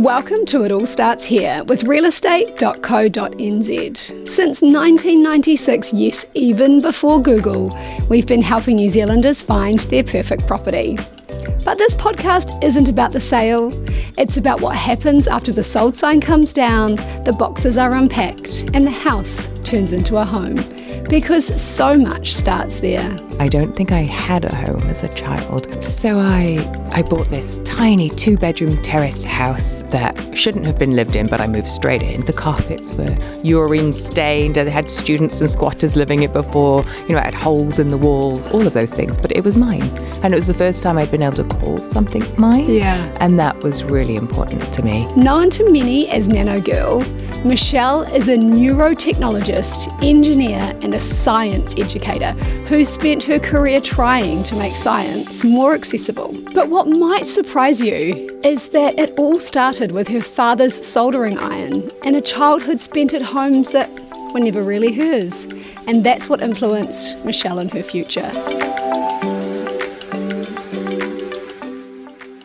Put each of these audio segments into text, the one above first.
Welcome to It All Starts Here with realestate.co.nz. Since 1996, yes, even before Google, we've been helping New Zealanders find their perfect property. But this podcast isn't about the sale. It's about what happens after the sold sign comes down, the boxes are unpacked, and the house turns into a home. Because so much starts there. I don't think I had a home as a child. So I bought this tiny 2-bedroom terraced house that shouldn't have been lived in, but I moved straight in. The carpets were urine stained, and they had students and squatters living it before. It had holes in the walls, all of those things, but it was mine. And it was the first time I'd been able to call something mine. Yeah. And that was really important to me. Known to many as Nanogirl, Michelle is a neurotechnologist, engineer, and a science educator who spent her career trying to make science more accessible. But what might surprise you is that it all started with her father's soldering iron and a childhood spent at homes that were never really hers. And that's what influenced Michelle in her future.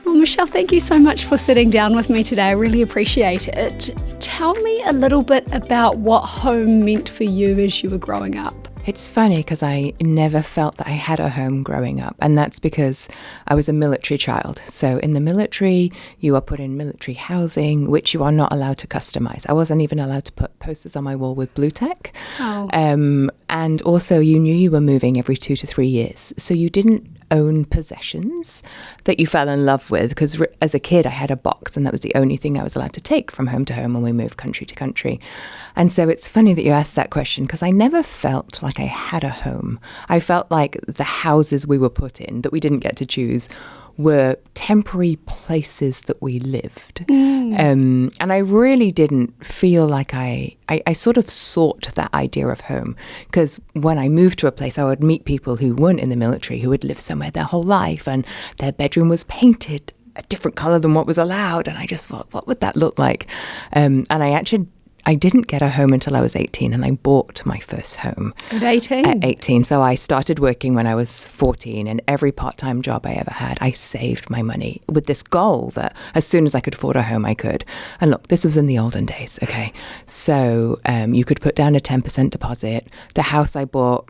Well, Michelle, thank you so much for sitting down with me today. I really appreciate it. Tell me a little bit about what home meant for you as you were growing up. It's funny because I never felt that I had a home growing up, and that's because I was a military child. So in the military, you are put in military housing, which you are not allowed to customize. I wasn't even allowed to put posters on my wall with blue tack. Oh. And also you knew you were moving every 2 to 3 years. So you didn't own possessions that you fell in love with, because as a kid I had a box and that was the only thing I was allowed to take from home to home when we moved country to country. And so it's funny that you asked that question, because I never felt like I had a home. I felt like the houses we were put in that we didn't get to choose were temporary places that we lived. And I really didn't feel like I sort of sought that idea of home, because when I moved to a place, I would meet people who weren't in the military, who had lived somewhere their whole life, and their bedroom was painted a different colour than what was allowed. And I just thought, what would that look like? And I didn't get a home until I was 18, and I bought my first home. At 18? At 18. So I started working when I was 14, and every part-time job I ever had, I saved my money with this goal that as soon as I could afford a home, I could. And look, this was in the olden days, okay? So you could put down a 10% deposit. The house I bought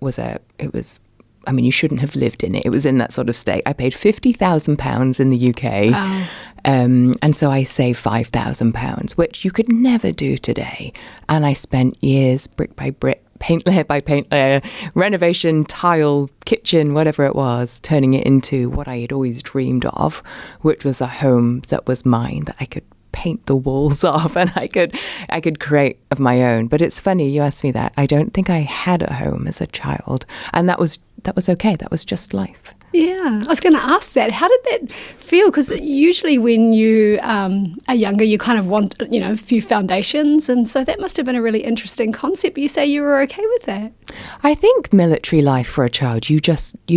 you shouldn't have lived in it. It was in that sort of state. I paid £50,000 in the UK. Wow. And so I saved £5,000, which you could never do today. And I spent years, brick by brick, paint layer by paint layer, renovation, tile, kitchen, whatever it was, turning it into what I had always dreamed of, which was a home that was mine, that I could paint the walls off and I could create of my own. But it's funny you asked me that. I don't think I had a home as a child, and that was okay. That was just life. Yeah, I was going to ask that. How did that feel? Because usually when you are younger, you kind of want, a few foundations. And so that must have been a really interesting concept. You say you were okay with that? I think military life for a child, you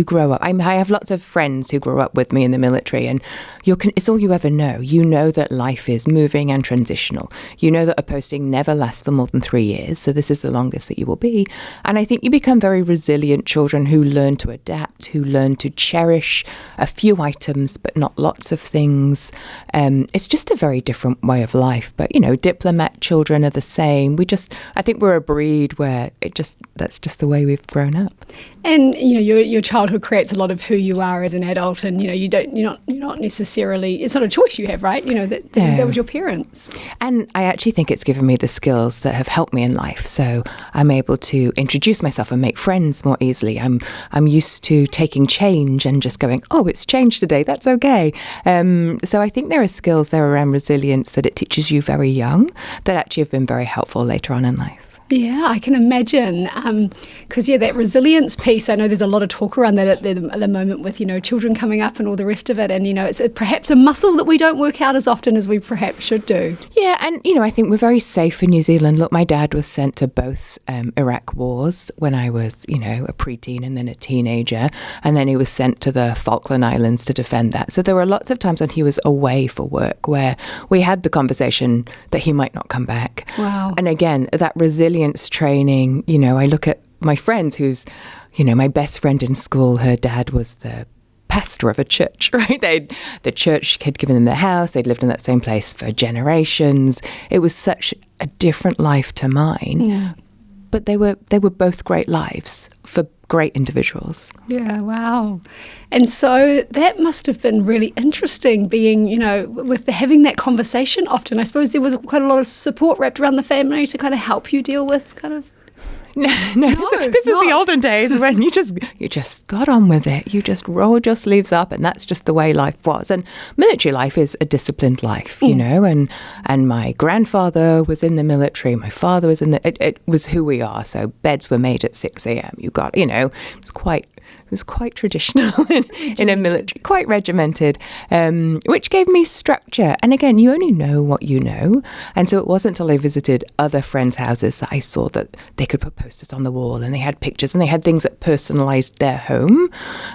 grow up. I have lots of friends who grew up with me in the military, and it's all you ever know. You know that life is moving and transitional. You know that a posting never lasts for more than 3 years. So this is the longest that you will be. And I think you become very resilient children who learn to adapt, who learn to cherish a few items, but not lots of things. It's just a very different way of life. But, diplomat children are the same. I think we're a breed where that's just the way we've grown up. And, your childhood creates a lot of who you are as an adult, and, you're not necessarily, it's not a choice you have, right? That was your parents. And I actually think it's given me the skills that have helped me in life. So I'm able to introduce myself and make friends more easily. I'm used to taking change and just going, oh, it's changed today, that's okay. So I think there are skills there around resilience that it teaches you very young that actually have been very helpful later on in life. Yeah, I can imagine. Because, that resilience piece, I know there's a lot of talk around that at the moment with, children coming up and all the rest of it. And, it's perhaps a muscle that we don't work out as often as we perhaps should do. Yeah, and, I think we're very safe in New Zealand. Look, my dad was sent to both Iraq wars when I was, a preteen and then a teenager. And then he was sent to the Falkland Islands to defend that. So there were lots of times when he was away for work where we had the conversation that he might not come back. Wow. And again, that resilience training, I look at my friends who's, my best friend in school, her dad was the pastor of a church, right? The church had given them their house. They'd lived in that same place for generations. It was such a different life to mine. Yeah. But they were both great lives for great individuals. Yeah, wow. And so that must have been really interesting being, with having that conversation often. I suppose there was quite a lot of support wrapped around the family to kind of help you deal with kind of... No, this is the olden days when you just got on with it. You just rolled your sleeves up, and that's just the way life was. And military life is a disciplined life, and my grandfather was in the military. My father was it was who we are. So beds were made at 6 a.m. You got, it was quite traditional in a military, quite regimented, which gave me structure. And again, you only know what you know. And so it wasn't until I visited other friends' houses that I saw that they could put posters on the wall and they had pictures and they had things that personalised their home.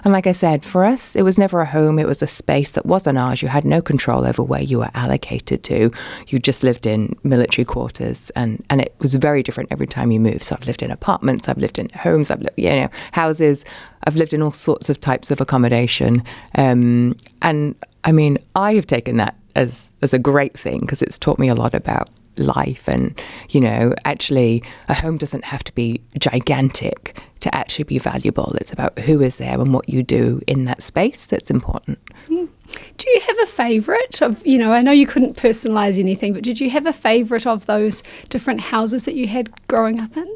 And like I said, for us, it was never a home. It was a space that wasn't ours. You had no control over where you were allocated to. You just lived in military quarters, and it was very different every time you moved. So I've lived in apartments, I've lived in homes, I've lived, houses. I've lived in all sorts of types of accommodation. And I mean, I have taken that as a great thing because it's taught me a lot about life. And, actually a home doesn't have to be gigantic to actually be valuable. It's about who is there and what you do in that space that's important. Do you have a favourite of, I know you couldn't personalise anything, but did you have a favourite of those different houses that you had growing up in?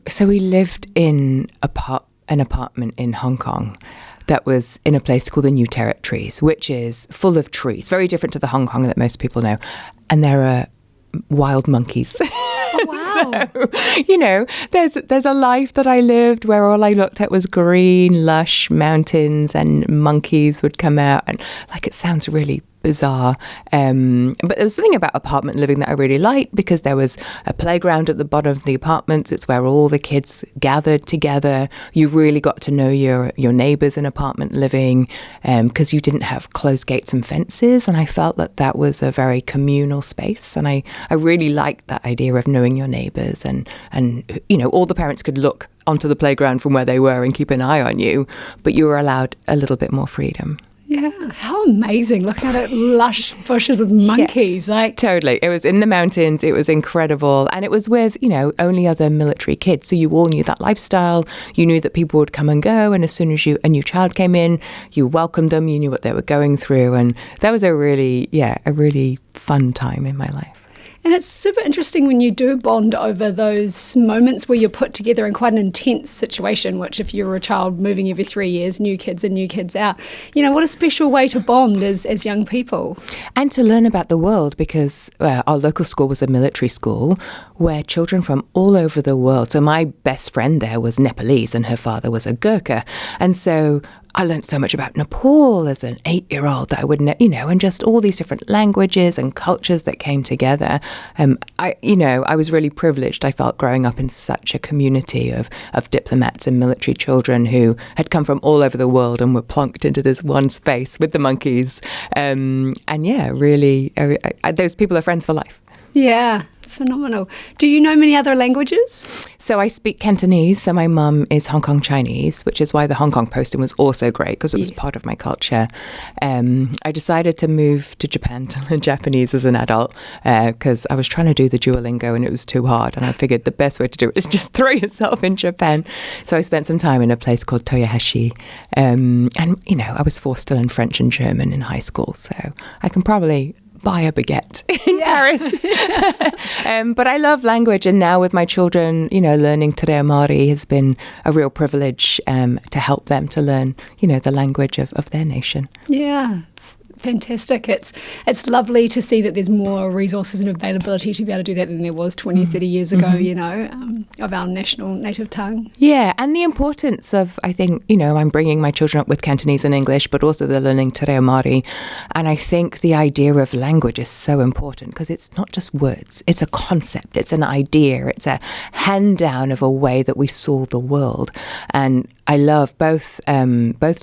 So we lived in an apartment in Hong Kong that was in a place called the New Territories, which is full of trees, very different to the Hong Kong that most people know. And there are wild monkeys. Oh, wow. So, there's a life that I lived where all I looked at was green, lush mountains and monkeys would come out. And it sounds really bizarre. But there was something about apartment living that I really liked because there was a playground at the bottom of the apartments. It's where all the kids gathered together. You really got to know your neighbours in apartment living because you didn't have closed gates and fences. And I felt that was a very communal space. And I really liked that idea of knowing your neighbours and all the parents could look onto the playground from where they were and keep an eye on you, but you were allowed a little bit more freedom. Yeah, how amazing. Looking at it, lush bushes with monkeys. Yeah, totally. It was in the mountains. It was incredible. And it was with, only other military kids. So you all knew that lifestyle. You knew that people would come and go. And as soon as a new child came in, you welcomed them. You knew what they were going through. And that was a really fun time in my life. And it's super interesting when you do bond over those moments where you're put together in quite an intense situation, which if you're a child moving every 3 years, new kids in, new kids out, what a special way to bond as young people. And to learn about the world because our local school was a military school where children from all over the world, so my best friend there was Nepalese and her father was a Gurkha. And so I learned so much about Nepal as an 8-year-old that I would know, and just all these different languages and cultures that came together. I was really privileged, I felt, growing up in such a community of diplomats and military children who had come from all over the world and were plonked into this one space with the monkeys. Really, those people are friends for life. Yeah. Phenomenal. Do you know many other languages? So I speak Cantonese. So my mum is Hong Kong Chinese, which is why the Hong Kong posting was also great because it was part of my culture. I decided to move to Japan to learn Japanese as an adult because I was trying to do the Duolingo and it was too hard. And I figured the best way to do it is just throw yourself in Japan. So I spent some time in a place called Toyohashi. I was forced to learn French and German in high school. So I can probably buy a baguette in Paris. But I love language, and now with my children, learning Te Reo Māori has been a real privilege to help them to learn, the language of their nation. Yeah. Fantastic. It's lovely to see that there's more resources and availability to be able to do that than there was 20, 30 years ago, of our national native tongue. Yeah, and the importance of, I think, I'm bringing my children up with Cantonese and English, but also they're learning Te Reo Māori. And I think the idea of language is so important because it's not just words. It's a concept. It's an idea. It's a hand down of a way that we saw the world. And I love both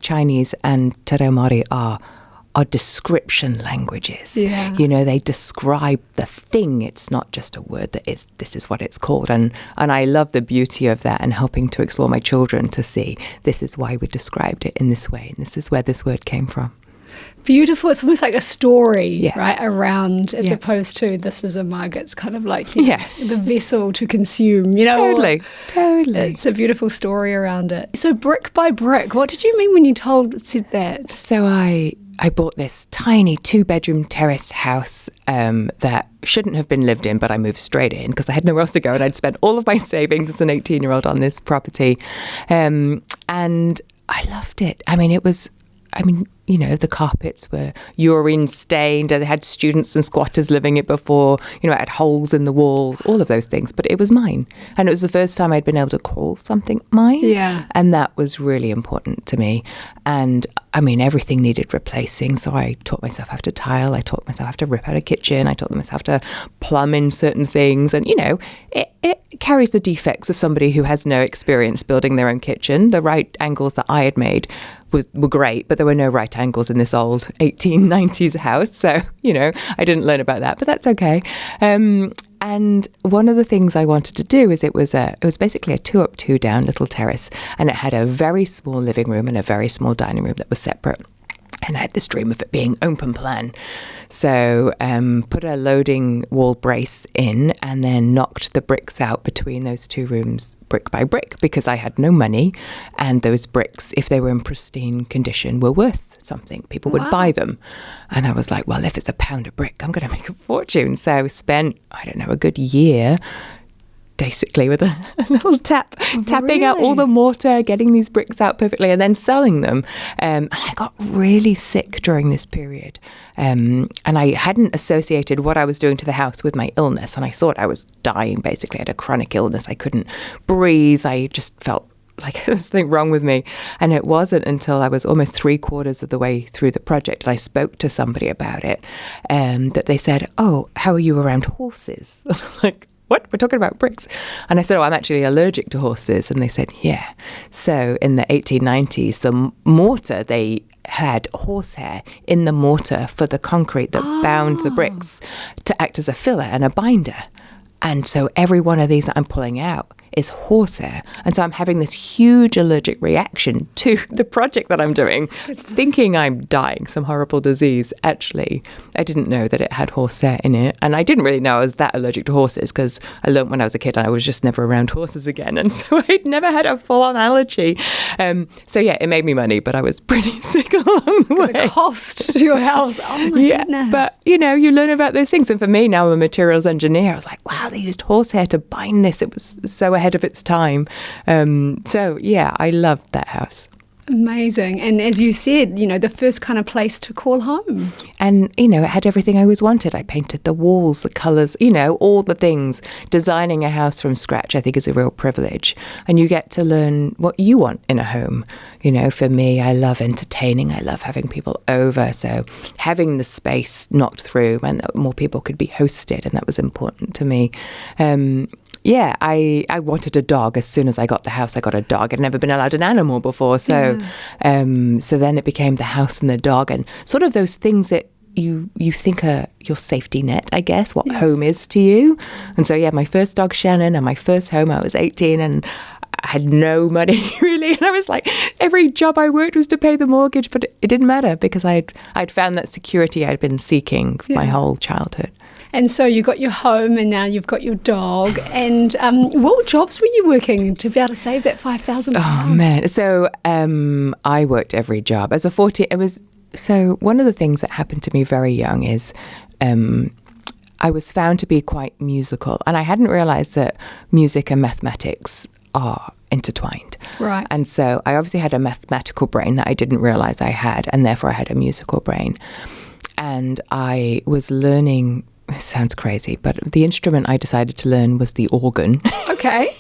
Chinese and Te Reo Māori are are description languages. Yeah. You know, they describe the thing. It's not just a word that is, this is what it's called. And I love the beauty of that and helping to explore my children to see this is why we described it in this way. And this is where this word came from. Beautiful. It's almost like a story, Yeah. right, around, as Yeah. opposed to this is a mug. It's kind of like Yeah. the vessel to consume, Totally. It's a beautiful story around it. So brick by brick, what did you mean when you said that? So I bought this tiny 2-bedroom terraced house that shouldn't have been lived in, but I moved straight in because I had nowhere else to go, and I'd spent all of my savings as an 18-year-old on this property. And I loved it. You know, the carpets were urine stained. They had students and squatters living it before. You know, it had holes in the walls, all of those things. But it was mine. And it was the first time I'd been able to call something mine. Yeah. And that was really important to me. And I mean, everything needed replacing. So I taught myself how to tile. I taught myself how to rip out a kitchen. I taught myself how to plumb in certain things. And, you know, it carries the defects of somebody who has no experience building their own kitchen. The right angles that I had made were great, but there were no right angles in this old 1890s house. So, you know, I didn't learn about that, but that's okay. And one of the things I wanted to do is it was basically a 2 up, 2 down little terrace, and it had a very small living room and a very small dining room that was separate. And I had this dream of it being open plan. So put a loading wall brace in and then knocked the bricks out between those 2 rooms brick by brick because I had no money. And those bricks, if they were in pristine condition, were worth something. People would buy them. And I was like, well, if it's £1 a brick, I'm going to make a fortune. So I spent, a good year basically with a little tapping out all the mortar, getting these bricks out perfectly and then selling them. And I got really sick during this period. And I hadn't associated what I was doing to the house with my illness. And I thought I was dying, basically. I had a chronic illness. I couldn't breathe. I just felt like there's something wrong with me. And it wasn't until I was almost 3/4 of the way through the project and I spoke to somebody about it, that they said, oh, how are you around horses? Like, what? We're talking about bricks. And I said, oh, I'm actually allergic to horses. And they said, yeah. So in the 1890s, the mortar, they had horsehair in the mortar for the concrete that bound the bricks to act as a filler and a binder. And so every one of these that I'm pulling out is horsehair. And so I'm having this huge allergic reaction to the project that I'm doing, thinking I'm dying, some horrible disease. Actually, I didn't know that it had horsehair in it. And I didn't really know I was that allergic to horses because I learned when I was a kid and I was just never around horses again. And so I'd never had a full-on allergy. So yeah, it made me money, but I was pretty sick along the way. The cost to your health. Oh my goodness. But, you know, you learn about those things. And for me, now I'm a materials engineer. I was like, wow, they used horsehair to bind this. It was so ahead of its time. So yeah, I loved that house. Amazing. And as you said, you know, the first kind of place to call home. And, you know, it had everything I always wanted. I painted the walls, the colours, you know, all the things. Designing a house from scratch, I think, is a real privilege. And you get to learn what you want in a home. You know, for me, I love entertaining. I love having people over. So having the space knocked through meant that more people could be hosted. And that was important to me. Yeah, I wanted a dog. As soon as I got the house, I got a dog. I'd never been allowed an animal before. So so then it became the house and the dog and sort of those things that you think are your safety net, I guess, what home is to you. And so, yeah, my first dog, Shannon, and my first home, I was 18 and I had no money really. And I was like, every job I worked was to pay the mortgage, but it didn't matter because I'd found that security I'd been seeking for my whole childhood. And so you got your home and now you've got your dog. And what jobs were you working to be able to save that £5,000? Oh, man. So I worked every job. As a 14, so one of the things that happened to me very young is I was found to be quite musical. And I hadn't realised that music and mathematics are intertwined. Right. And so I obviously had a mathematical brain that I didn't realise I had. And therefore I had a musical brain. And I was learning... It sounds crazy, but the instrument I decided to learn was the organ. Okay.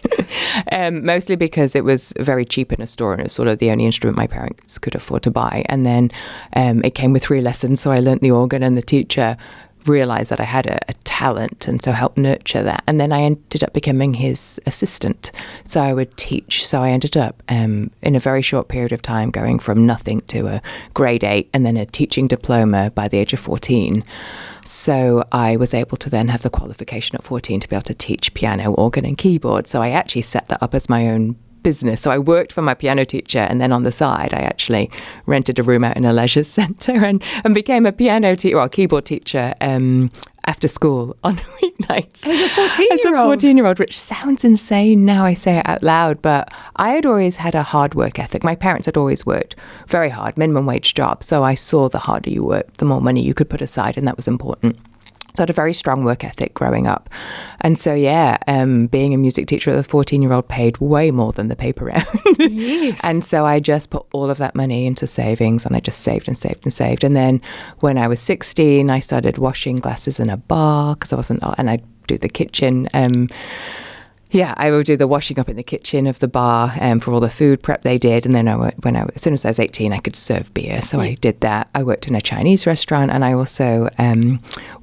Mostly because it was very cheap in a store and it was sort of the only instrument my parents could afford to buy. And then it came with 3 lessons. So I learnt the organ and the teacher realized that I had a talent, and so helped nurture that. And then I ended up becoming his assistant. So I would teach. So I ended up in a very short period of time going from nothing to a grade 8 and then a teaching diploma by the age of 14. So I was able to then have the qualification at 14 to be able to teach piano, organ and keyboard. So I actually set that up as my own business. So I worked for my piano teacher, and then on the side I actually rented a room out in a leisure centre and became a piano teacher or keyboard teacher after school on weeknights. As a 14-year-old? As a 14-year-old, which sounds insane now I say it out loud, but I had always had a hard work ethic. My parents had always worked very hard, minimum wage job. So I saw the harder you worked, the more money you could put aside, and that was important. So I had a very strong work ethic growing up. And so, being a music teacher as a 14-year-old paid way more than the paper round. Yes. And so I just put all of that money into savings, and I just saved and saved and saved. And then when I was 16, I started washing glasses in a bar because I wasn't, and I'd do the kitchen. I would do the washing up in the kitchen of the bar for all the food prep they did. And then as soon as I was 18, I could serve beer. So I did that. I worked in a Chinese restaurant, and I also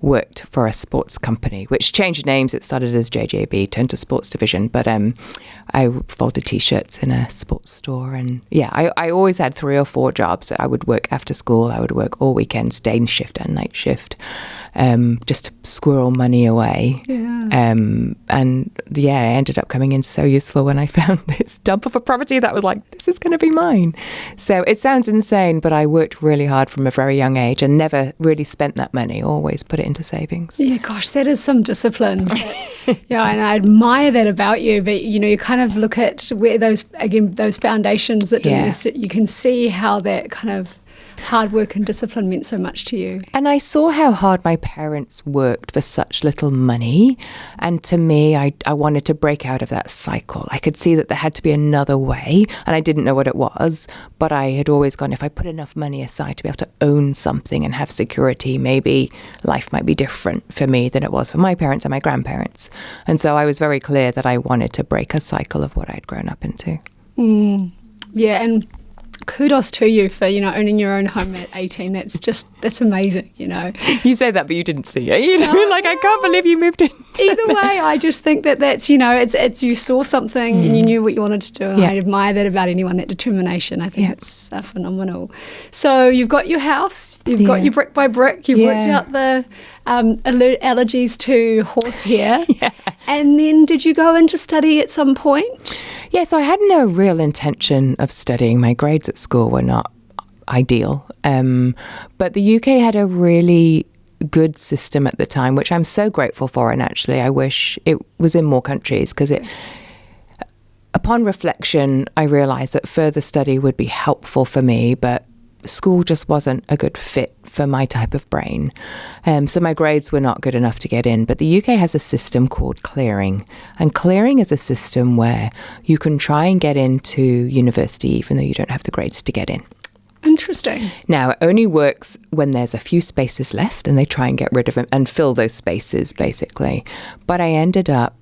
worked for a sports company, which changed names. It started as JJB, turned to Sports Division. But I folded T-shirts in a sports store. And I always had 3 or 4 jobs. I would work after school. I would work all weekends, day shift and night shift, just to squirrel money away. I ended up coming in so useful when I found this dump of a property that was like, this is going to be mine. So it sounds insane, but I worked really hard from a very young age and never really spent that money, always put it into savings. Yeah, gosh, that is some discipline. And I admire that about you. But, you kind of look at where those foundations that you can see how that kind of hard work and discipline meant so much to you. And I saw how hard my parents worked for such little money. And to me, I wanted to break out of that cycle. I could see that there had to be another way, and I didn't know what it was. But I had always gone, if I put enough money aside to be able to own something and have security, maybe life might be different for me than it was for my parents and my grandparents. And so I was very clear that I wanted to break a cycle of what I'd grown up into. Yeah, and kudos to you for, owning your own home at 18. That's amazing, You say that, but you didn't see it. I can't believe you moved in. Either way, I just think that's, it's you saw something and you knew what you wanted to do. And I admire that about anyone, that determination. I think it's phenomenal. So you've got your house, you've got your brick by brick, you've worked out the allergies to horsehair. And then did you go into study at some point? So I had no real intention of studying. My grades at school were not ideal. But the UK had a really good system at the time, which I'm so grateful for. And actually, I wish it was in more countries, because upon reflection, I realised that further study would be helpful for me, but school just wasn't a good fit for my type of brain. So my grades were not good enough to get in. But the UK has a system called clearing. And clearing is a system where you can try and get into university even though you don't have the grades to get in. Interesting. Now, it only works when there's a few spaces left, and they try and get rid of them and fill those spaces, basically. But I ended up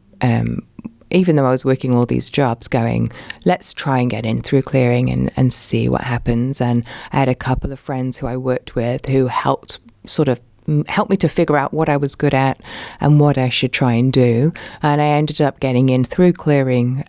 even though I was working all these jobs, going, let's try and get in through clearing and see what happens. And I had a couple of friends who I worked with who helped me to figure out what I was good at and what I should try and do. And I ended up getting in through clearing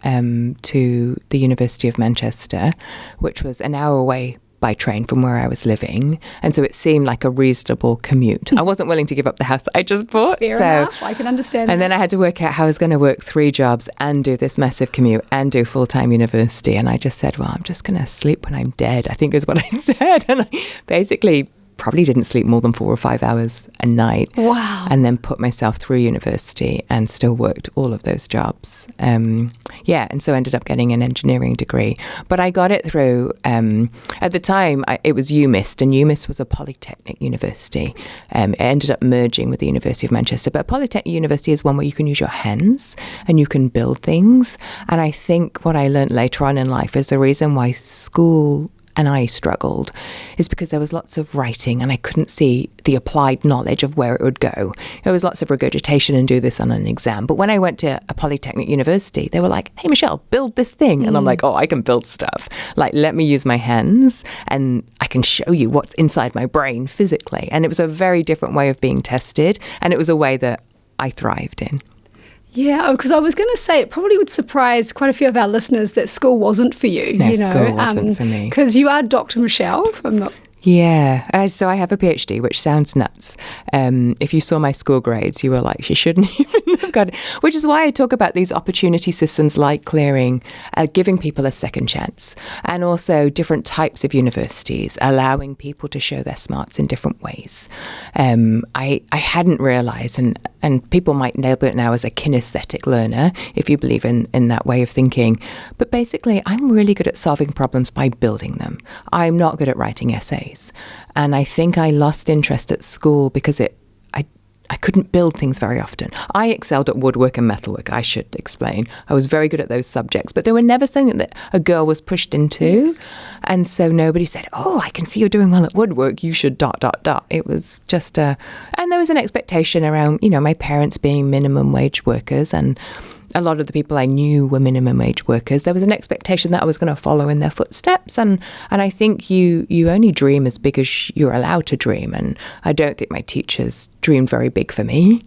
to the University of Manchester, which was an hour away by train from where I was living. And so it seemed like a reasonable commute. I wasn't willing to give up the house that I just bought. Fair enough, I can understand And then I had to work out how I was going to work 3 jobs and do this massive commute and do full-time university. And I just said, well, I'm just going to sleep when I'm dead, I think is what I said. And I basically probably didn't sleep more than 4 or 5 hours a night. Wow. And then put myself through university and still worked all of those jobs. And so ended up getting an engineering degree. But I got it through, at the time, it was UMIST, and UMIST was a polytechnic university. It ended up merging with the University of Manchester. But Polytechnic University is one where you can use your hands and you can build things. And I think what I learned later on in life is the reason why school and I struggled, is because there was lots of writing and I couldn't see the applied knowledge of where it would go. There was lots of regurgitation and do this on an exam. But when I went to a polytechnic university, they were like, hey, Michelle, build this thing. And I'm like, oh, I can build stuff. Like, let me use my hands and I can show you what's inside my brain physically. And it was a very different way of being tested. And it was a way that I thrived in. Yeah, because I was going to say it probably would surprise quite a few of our listeners that school wasn't for you. No, school wasn't for me. Because you are Dr. Michelle, if I'm not... Yeah, so I have a PhD, which sounds nuts. If you saw my school grades, you were like, she shouldn't even have got it. Which is why I talk about these opportunity systems like clearing, giving people a second chance, and also different types of universities, allowing people to show their smarts in different ways. I hadn't realised, and people might label it now as a kinesthetic learner, if you believe in that way of thinking. But basically, I'm really good at solving problems by building them. I'm not good at writing essays. And I think I lost interest at school because I couldn't build things very often. I excelled at woodwork and metalwork, I should explain. I was very good at those subjects, but they were never something that a girl was pushed into. Yes. And so nobody said, oh, I can see you're doing well at woodwork, you should ... It was just and there was an expectation around, my parents being minimum wage workers, and a lot of the people I knew were minimum wage workers. There was an expectation that I was going to follow in their footsteps. And I think you only dream as big as you're allowed to dream. And I don't think my teachers dreamed very big for me.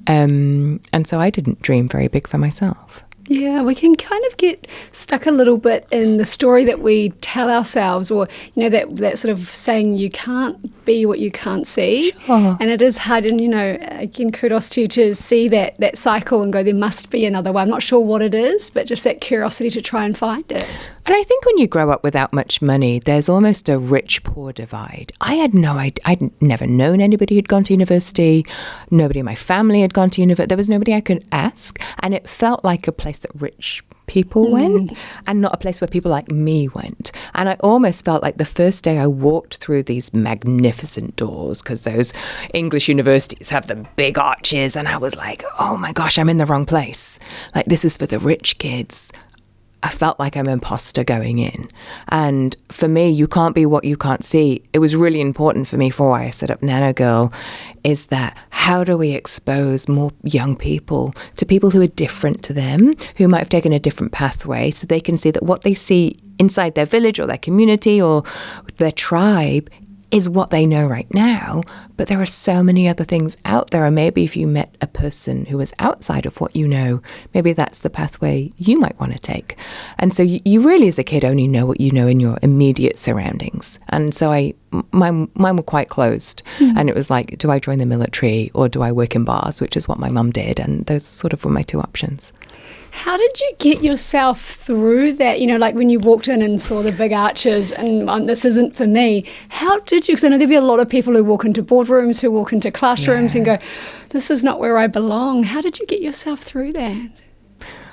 And so I didn't dream very big for myself. Yeah, we can kind of get stuck a little bit in the story that we tell ourselves, or, that sort of saying you can't be what you can't see. Sure. And it is hard. And, again, kudos to you to see that cycle and go, there must be another way. I'm not sure what it is, but just that curiosity to try and find it. And I think when you grow up without much money, there's almost a rich-poor divide. I had no idea. I'd never known anybody who'd gone to university. Nobody in my family had gone to university. There was nobody I could ask. And it felt like a place that rich people went, and not a place where people like me went. And I almost felt like the first day I walked through these magnificent doors, because those English universities have the big arches, and I was like, oh my gosh, I'm in the wrong place. Like, this is for the rich kids. I felt like I'm an imposter going in. And for me, you can't be what you can't see. It was really important for me for why I set up Nanogirl, is that how do we expose more young people to people who are different to them, who might have taken a different pathway, so they can see that what they see inside their village or their community or their tribe is what they know right now, but there are so many other things out there. And maybe if you met a person who was outside of what you know, maybe that's the pathway you might want to take. And so you really, as a kid, only know what you know in your immediate surroundings. And so mine were quite closed. And it was like, do I join the military or do I work in bars, which is what my mum did? And those sort of were my two options. How did you get yourself through that? Like when you walked in and saw the big arches and this isn't for me. How did you? Because I know there'd be a lot of people who walk into boardrooms, who walk into classrooms and go, this is not where I belong. How did you get yourself through that?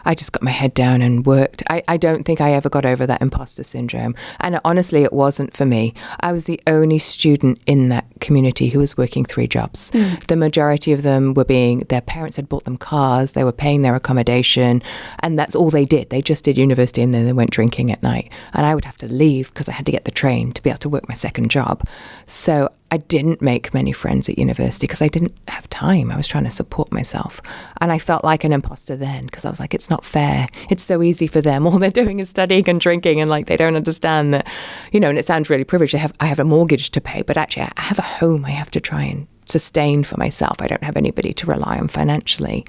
I just got my head down and worked. I don't think I ever got over that imposter syndrome. And honestly, it wasn't for me. I was the only student in that community who was working 3 jobs. The majority of them were their parents had bought them cars, they were paying their accommodation, and that's all they did. They just did university and then they went drinking at night. And I would have to leave because I had to get the train to be able to work my second job. So I didn't make many friends at university because I didn't have time. I was trying to support myself. And I felt like an imposter then because I was like, it's not fair. It's so easy for them. All they're doing is studying and drinking, and like they don't understand that, and it sounds really privileged. I have a mortgage to pay, but actually I have a home I have to try and sustain for myself. I don't have anybody to rely on financially.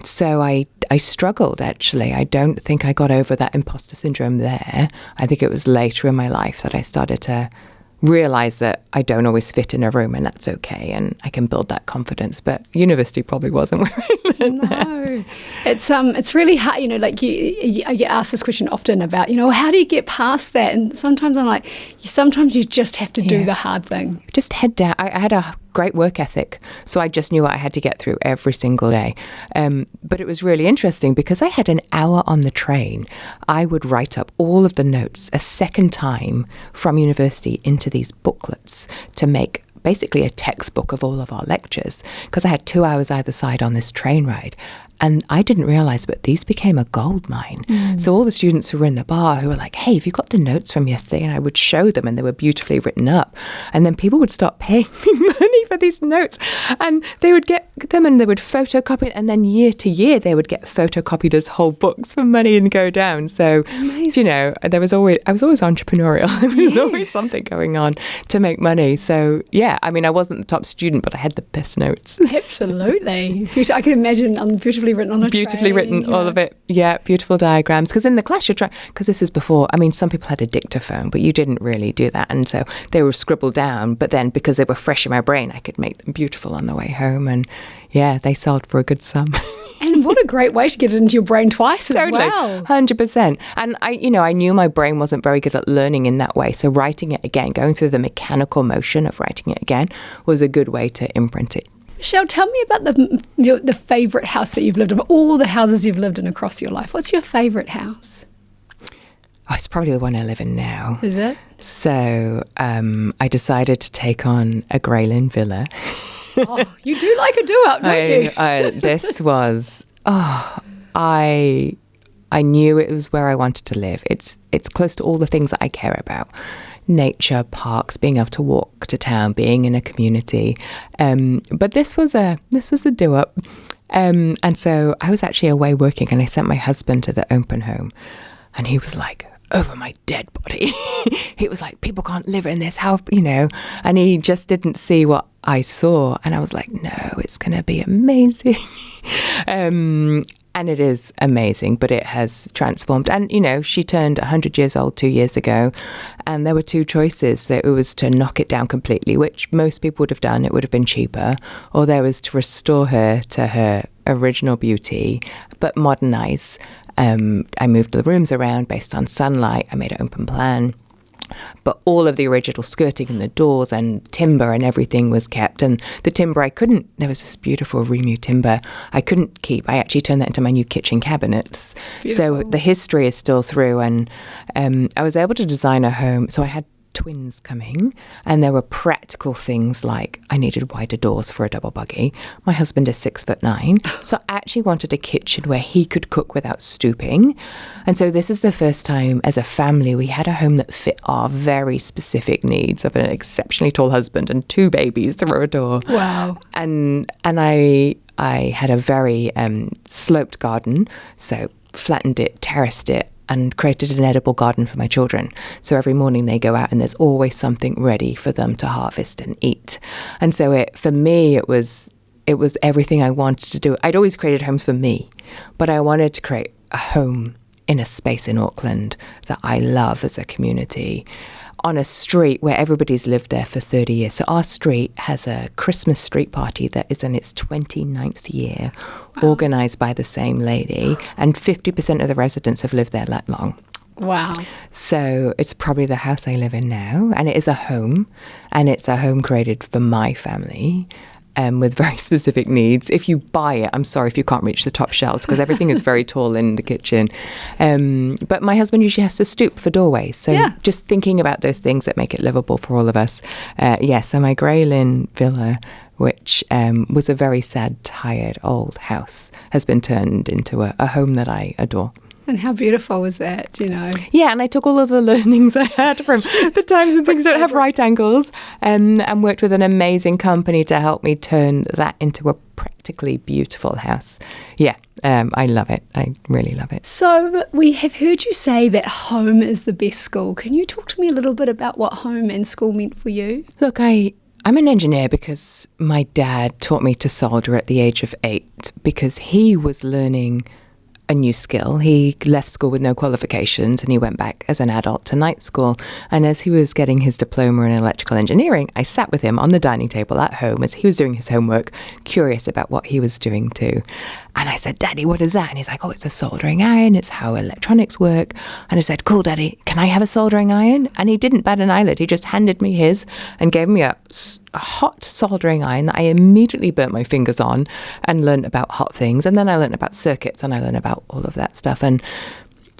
So I struggled, actually. I don't think I got over that imposter syndrome there. I think it was later in my life that I started to realize that I don't always fit in a room, and that's okay, and I can build that confidence. But university probably wasn't where I learned that. No, it's really hard. I get asked this question often about, how do you get past that? And sometimes I'm like, sometimes you just have to do the hard thing. Just head down. I had a great work ethic, so I just knew what I had to get through every single day. But it was really interesting because I had an hour on the train. I would write up all of the notes a second time from university into these booklets to make basically a textbook of all of our lectures, because I had 2 hours either side on this train ride. And I didn't realize, but these became a gold mine. So all the students who were in the bar who were like, hey, have you got the notes from yesterday? And I would show them and they were beautifully written up. And then people would start paying me money for these notes. And they would get them and they would photocopy it. And then year to year, they would get photocopied as whole books for money and go down. So, you know, I was always entrepreneurial. There was always something going on to make money. So, yeah, I mean, I wasn't the top student, but I had the best notes. Absolutely. I can imagine beautifully written on a Beautifully tray, written, all of it. Yeah, beautiful diagrams. Because in the class you're trying, because this is before, I mean, some people had a dictaphone, but you didn't really do that. And so they were scribbled down, but then because they were fresh in my brain, I could make them beautiful on the way home. And yeah, they sold for a good sum. And what a great way to get it into your brain twice as well. 100%. And I knew my brain wasn't very good at learning in that way. So writing it again, going through the mechanical motion of writing it again was a good way to imprint it. Michelle, tell me about the favourite house that you've lived in, all the houses you've lived in across your life. What's your favourite house? Oh, it's probably the one I live in now. Is it? So I decided to take on a Greylin villa. Oh, you do like a do-up, don't you? This was, I knew it was where I wanted to live. It's close to all the things that I care about. Nature, parks, being able to walk to town, being in a community. But this was a do-up. And so I was actually away working and I sent my husband to the open home and he was like, over my dead body. He was like, people can't live in this house, you know, and he just didn't see what I saw. And I was like, no, it's going to be amazing. And it is amazing, but it has transformed. And, you know, she turned 100 years old 2 years ago. And there were two choices. It was to knock it down completely, which most people would have done. It would have been cheaper. Or there was to restore her to her original beauty, but modernize. I moved the rooms around based on sunlight. I made an open plan. But all of the original skirting and the doors and timber and everything was kept. And the timber there was this beautiful Remu timber I couldn't keep. I actually turned that into my new kitchen cabinets. Beautiful. So the history is still through. And I was able to design a home. So I had twins coming and there were practical things like I needed wider doors for a double buggy. My husband is 6'9", so I actually wanted a kitchen where he could cook without stooping. And so this is the first time as a family we had a home that fit our very specific needs of an exceptionally tall husband and 2 babies through a door. Wow. And I had a very sloped garden, so flattened it, terraced it, and created an edible garden for my children. So every morning they go out and there's always something ready for them to harvest and eat. And so for me, it was everything I wanted to do. I'd always created homes for me, but I wanted to create a home in a space in Auckland that I love as a community, on a street where everybody's lived there for 30 years. So our street has a Christmas street party that is in its 29th year, organised by the same lady, and 50% of the residents have lived there that long. Wow. So it's probably the house I live in now, and it is a home, and it's a home created for my family. With very specific needs. If you buy it, I'm sorry if you can't reach the top shelves because everything is very tall in the kitchen. But my husband usually has to stoop for doorways. So just thinking about those things that make it livable for all of us. So my Greylin villa, which was a very sad, tired old house, has been turned into a home that I adore. And how beautiful was that, you know? Yeah, and I took all of the learnings I had from the times and things don't have right angles and worked with an amazing company to help me turn that into a practically beautiful house. Yeah, I love it. I really love it. So we have heard you say that home is the best school. Can you talk to me a little bit about what home and school meant for you? Look, I'm an engineer because my dad taught me to solder at the age of 8 because he was learning a new skill. He left school with no qualifications and he went back as an adult to night school. And as he was getting his diploma in electrical engineering, I sat with him on the dining table at home as he was doing his homework, curious about what he was doing too. And I said, Daddy, what is that? And he's like, oh, it's a soldering iron. It's how electronics work. And I said, cool, Daddy, can I have a soldering iron? And he didn't bat an eyelid. He just handed me his and gave me a hot soldering iron that I immediately burnt my fingers on and learned about hot things. And then I learned about circuits and I learned about all of that stuff. And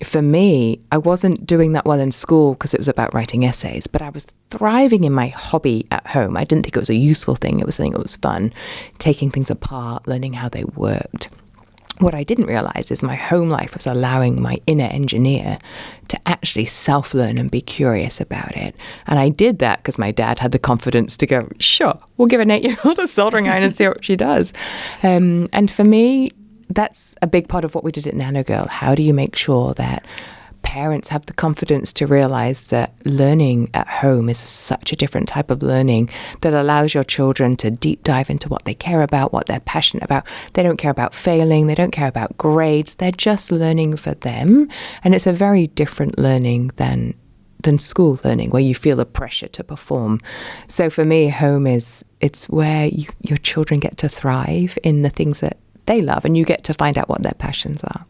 for me, I wasn't doing that well in school because it was about writing essays, but I was thriving in my hobby at home. I didn't think it was a useful thing. It was something that was fun, taking things apart, learning how they worked. what I didn't realize is my home life was allowing my inner engineer to actually self-learn and be curious about it. And I did that because my dad had the confidence to go, sure, we'll give an 8-year-old a soldering iron and see what she does. And for me, that's a big part of what we did at Nanogirl. How do you make sure that parents have the confidence to realize that learning at home is such a different type of learning that allows your children to deep dive into what they care about, what they're passionate about. They don't care about failing. They don't care about grades. They're just learning for them. And it's a very different learning than school learning, where you feel the pressure to perform. So for me, home it's where your children get to thrive in the things that they love, and you get to find out what their passions are.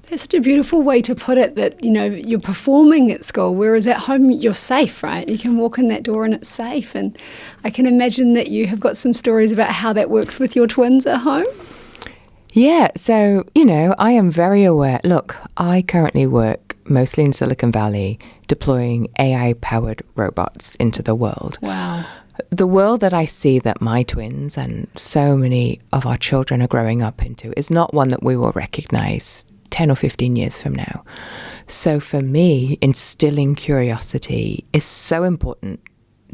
That's such a beautiful way to put it, that, you're performing at school, whereas at home you're safe, right? You can walk in that door and it's safe. And I can imagine that you have got some stories about how that works with your twins at home. Yeah, so, I am very aware. Look, I currently work mostly in Silicon Valley deploying AI-powered robots into the world. Wow. The world that I see that my twins and so many of our children are growing up into is not one that we will recognize 10 or 15 years from now. So for me, instilling curiosity is so important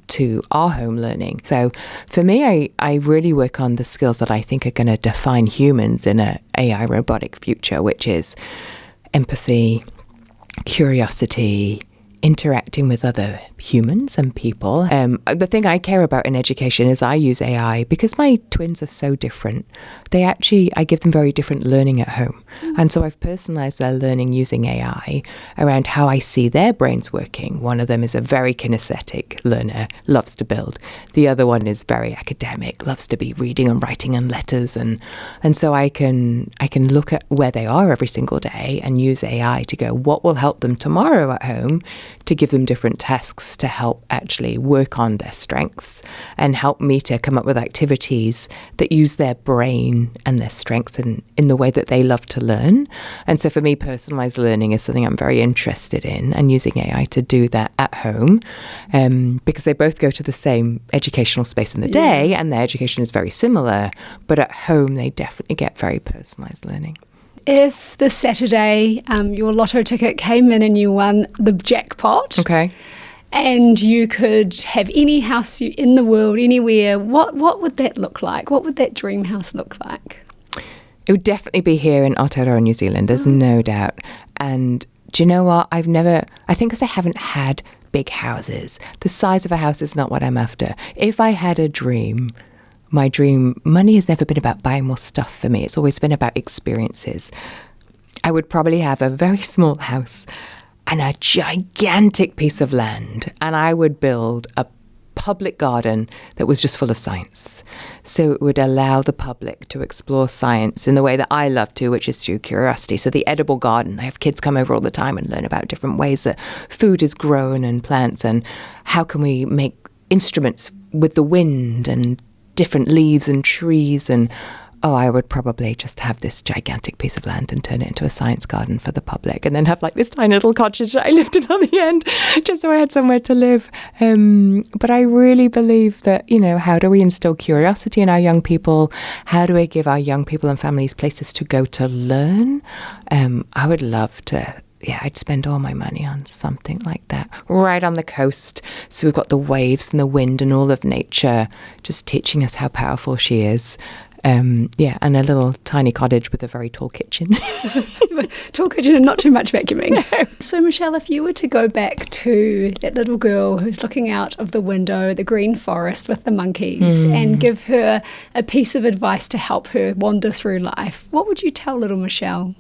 to our home learning. So for me, I really work on the skills that I think are going to define humans in an AI robotic future, which is empathy, curiosity, interacting with other humans and people. The thing I care about in education is I use AI because my twins are so different. I give them very different learning at home. And so I've personalized their learning using AI around how I see their brains working. One of them is a very kinesthetic learner, loves to build. The other one is very academic, loves to be reading and writing and letters. And so I can look at where they are every single day and use AI to go, what will help them tomorrow at home, to give them different tasks to help actually work on their strengths and help me to come up with activities that use their brain and their strengths in the way that they love to learn. And so for me, personalized learning is something I'm very interested in, and using AI to do that at home, because they both go to the same educational space in the day and their education is very similar, but at home they definitely get very personalized learning. If this Saturday your Lotto ticket came in and you won the jackpot, okay, and you could have any house in the world, anywhere, what would that look like? What would that dream house look like? It would definitely be here in Aotearoa, New Zealand, there's no doubt. And do you know what? I think because I haven't had big houses, the size of a house is not what I'm after. If I had a dream, my dream, money has never been about buying more stuff for me. It's always been about experiences. I would probably have a very small house and a gigantic piece of land. And I would build a public garden that was just full of science. So it would allow the public to explore science in the way that I love to, which is through curiosity. So the edible garden, I have kids come over all the time and learn about different ways that food is grown and plants, and how can we make instruments with the wind and different leaves and trees. And I would probably just have this gigantic piece of land and turn it into a science garden for the public, and then have like this tiny little cottage that I lived in on the end, just so I had somewhere to live. But I really believe that, how do we instill curiosity in our young people? How do we give our young people and families places to go to learn? I would love to. Yeah, I'd spend all my money on something like that, right on the coast. So we've got the waves and the wind and all of nature just teaching us how powerful she is. And a little tiny cottage with a very tall kitchen. Tall kitchen and not too much vacuuming. No. So Michelle, if you were to go back to that little girl who's looking out of the window, the green forest with the monkeys, and give her a piece of advice to help her wander through life, what would you tell little Michelle?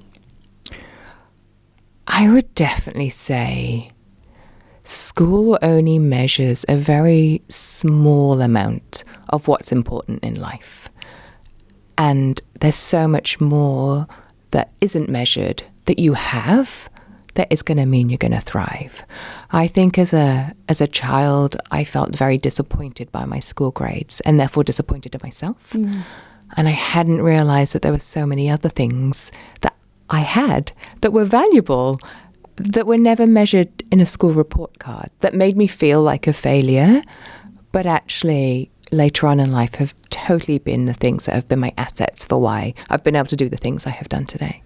I would definitely say school only measures a very small amount of what's important in life. And there's so much more that isn't measured that you have that is going to mean you're going to thrive. I think as a child, I felt very disappointed by my school grades, and therefore disappointed in myself. And I hadn't realized that there were so many other things that I had that were valuable, that were never measured in a school report card, that made me feel like a failure, but actually later on in life have totally been the things that have been my assets for why I've been able to do the things I have done today.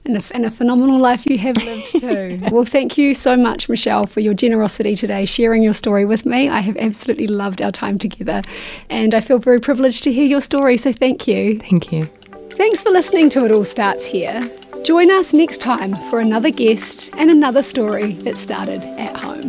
And a phenomenal life you have lived too. Well, thank you so much, Michelle, for your generosity today, sharing your story with me. I have absolutely loved our time together, and I feel very privileged to hear your story, so thank you. Thank you. Thanks for listening to It All Starts Here. Join us next time for another guest and another story that started at home.